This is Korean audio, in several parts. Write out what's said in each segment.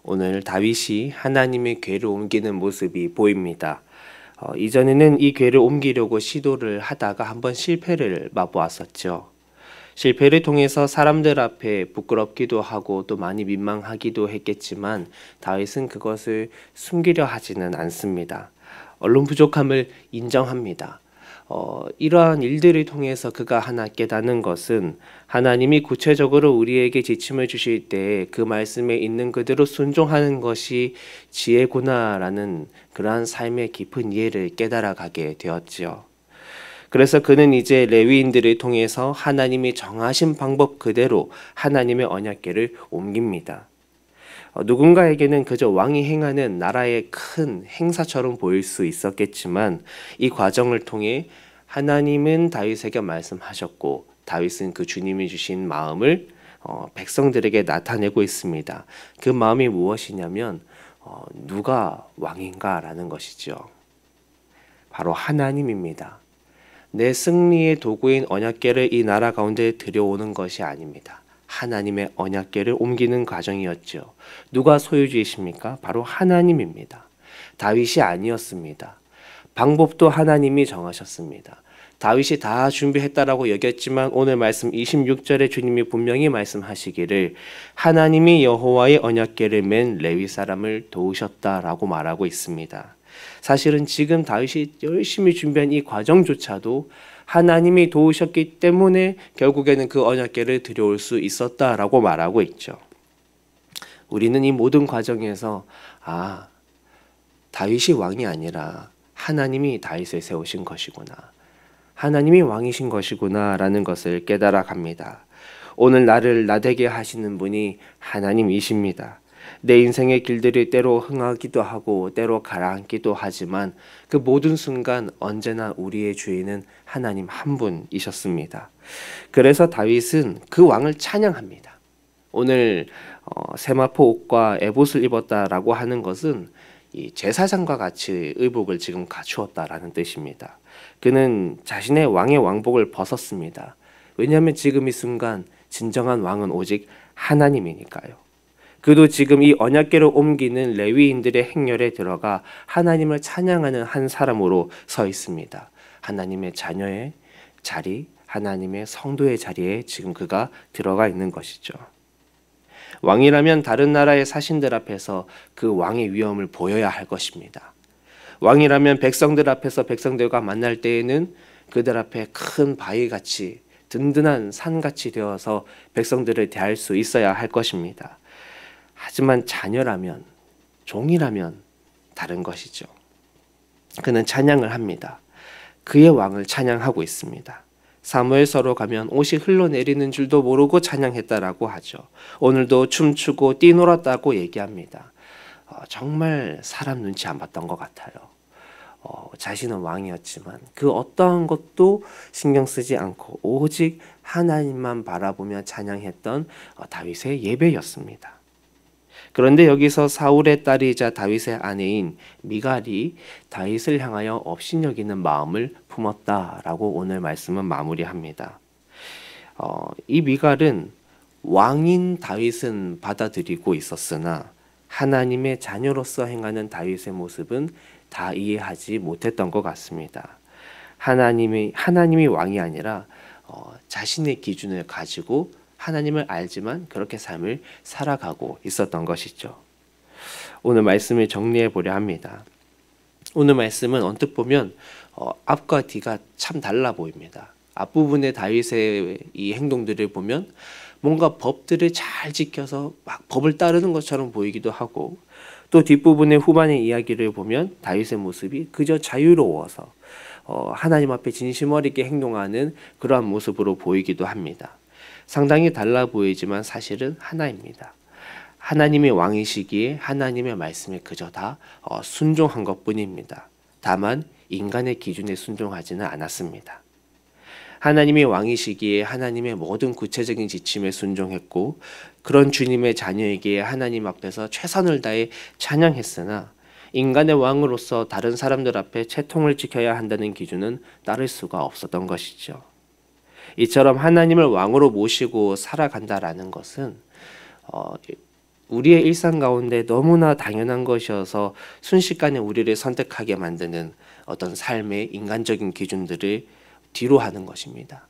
오늘 다윗이 하나님의 궤를 옮기는 모습이 보입니다. 이전에는 이 궤를 옮기려고 시도를 하다가 한번 실패를 맛보았었죠. 실패를 통해서 사람들 앞에 부끄럽기도 하고 또 많이 민망하기도 했겠지만 다윗은 그것을 숨기려 하지는 않습니다. 언론 부족함을 인정합니다. 이러한 일들을 통해서 그가 하나 깨닫는 것은 하나님이 구체적으로 우리에게 지침을 주실 때 그 말씀에 있는 그대로 순종하는 것이 지혜구나라는 그러한 삶의 깊은 이해를 깨달아가게 되었지요. 그래서 그는 이제 레위인들을 통해서 하나님이 정하신 방법 그대로 하나님의 언약궤를 옮깁니다. 누군가에게는 그저 왕이 행하는 나라의 큰 행사처럼 보일 수 있었겠지만 이 과정을 통해 하나님은 다윗에게 말씀하셨고 다윗은 그 주님이 주신 마음을 백성들에게 나타내고 있습니다. 그 마음이 무엇이냐면 누가 왕인가라는 것이죠. 바로 하나님입니다. 내 승리의 도구인 언약궤를 이 나라 가운데 들여오는 것이 아닙니다. 하나님의 언약궤를 옮기는 과정이었죠. 누가 소유주이십니까? 바로 하나님입니다. 다윗이 아니었습니다. 방법도 하나님이 정하셨습니다. 다윗이 다 준비했다라고 여겼지만 오늘 말씀 26절에 주님이 분명히 말씀하시기를 하나님이 여호와의 언약궤를 맨 레위 사람을 도우셨다라고 말하고 있습니다. 사실은 지금 다윗이 열심히 준비한 이 과정조차도 하나님이 도우셨기 때문에 결국에는 그 언약궤를 들여올 수 있었다라고 말하고 있죠. 우리는 이 모든 과정에서 다윗이 왕이 아니라 하나님이 다윗을 세우신 것이구나. 하나님이 왕이신 것이구나 라는 것을 깨달아 갑니다. 오늘 나를 나되게 하시는 분이 하나님이십니다. 내 인생의 길들이 때로 흥하기도 하고 때로 가라앉기도 하지만 그 모든 순간 언제나 우리의 주인은 하나님 한 분이셨습니다. 그래서 다윗은 그 왕을 찬양합니다. 오늘 세마포 옷과 에봇을 입었다라고 하는 것은 이 제사장과 같이 의복을 지금 갖추었다라는 뜻입니다. 그는 자신의 왕의 왕복을 벗었습니다. 왜냐하면 지금 이 순간 진정한 왕은 오직 하나님이니까요. 그도 지금 이 언약궤를 옮기는 레위인들의 행렬에 들어가 하나님을 찬양하는 한 사람으로 서 있습니다. 하나님의 자녀의 자리, 하나님의 성도의 자리에 지금 그가 들어가 있는 것이죠. 왕이라면 다른 나라의 사신들 앞에서 그 왕의 위엄을 보여야 할 것입니다. 왕이라면 백성들 앞에서 백성들과 만날 때에는 그들 앞에 큰 바위같이 든든한 산같이 되어서 백성들을 대할 수 있어야 할 것입니다. 하지만 자녀라면, 종이라면 다른 것이죠. 그는 찬양을 합니다. 그의 왕을 찬양하고 있습니다. 사무엘서로 가면 옷이 흘러내리는 줄도 모르고 찬양했다라고 하죠. 오늘도 춤추고 뛰놀았다고 얘기합니다. 정말 사람 눈치 안 봤던 것 같아요. 자신은 왕이었지만 그 어떠한 것도 신경 쓰지 않고 오직 하나님만 바라보며 찬양했던 다윗의 예배였습니다. 그런데 여기서 사울의 딸이자 다윗의 아내인 미갈이 다윗을 향하여 업신여기는 마음을 품었다라고 오늘 말씀은 마무리합니다. 이 미갈은 왕인 다윗은 받아들이고 있었으나 하나님의 자녀로서 행하는 다윗의 모습은 다 이해하지 못했던 것 같습니다. 하나님이 왕이 아니라 자신의 기준을 가지고 하나님을 알지만 그렇게 삶을 살아가고 있었던 것이죠. 오늘 말씀을 정리해 보려 합니다. 오늘 말씀은 언뜻 보면 앞과 뒤가 참 달라 보입니다. 앞부분의 다윗의 이 행동들을 보면 뭔가 법들을 잘 지켜서 막 법을 따르는 것처럼 보이기도 하고 또 뒷부분의 후반의 이야기를 보면 다윗의 모습이 그저 자유로워서 하나님 앞에 진심 어리게 행동하는 그러한 모습으로 보이기도 합니다. 상당히 달라 보이지만 사실은 하나입니다. 하나님이 왕이시기에 하나님의 말씀에 그저 다 순종한 것뿐입니다. 다만 인간의 기준에 순종하지는 않았습니다. 하나님이 왕이시기에 하나님의 모든 구체적인 지침에 순종했고 그런 주님의 자녀에게 하나님 앞에서 최선을 다해 찬양했으나 인간의 왕으로서 다른 사람들 앞에 채통을 지켜야 한다는 기준은 따를 수가 없었던 것이죠. 이처럼 하나님을 왕으로 모시고 살아간다라는 것은 우리의 일상 가운데 너무나 당연한 것이어서 순식간에 우리를 선택하게 만드는 어떤 삶의 인간적인 기준들을 뒤로 하는 것입니다.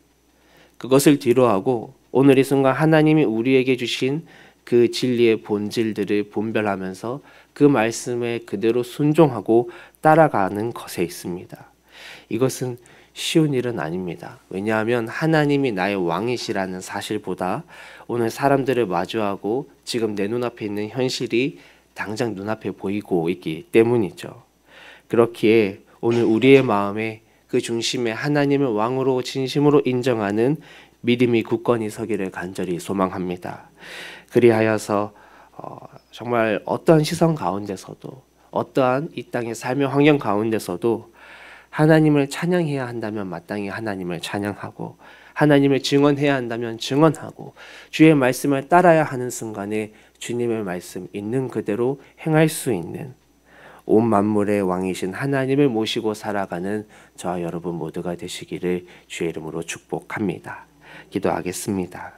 그것을 뒤로하고 오늘 이 순간 하나님이 우리에게 주신 그 진리의 본질들을 분별하면서 그 말씀에 그대로 순종하고 따라가는 것에 있습니다. 이것은 쉬운 일은 아닙니다. 왜냐하면 하나님이 나의 왕이시라는 사실보다 오늘 사람들을 마주하고 지금 내 눈앞에 있는 현실이 당장 눈앞에 보이고 있기 때문이죠. 그렇기에 오늘 우리의 마음에 그 중심에 하나님을 왕으로 진심으로 인정하는 믿음이 굳건히 서기를 간절히 소망합니다. 그리하여서 정말 어떠한 시선 가운데서도 어떠한 이 땅의 삶의 환경 가운데서도 하나님을 찬양해야 한다면 마땅히 하나님을 찬양하고 하나님을 증언해야 한다면 증언하고 주의 말씀을 따라야 하는 순간에 주님의 말씀 있는 그대로 행할 수 있는 온 만물의 왕이신 하나님을 모시고 살아가는 저와 여러분 모두가 되시기를 주의 이름으로 축복합니다. 기도하겠습니다.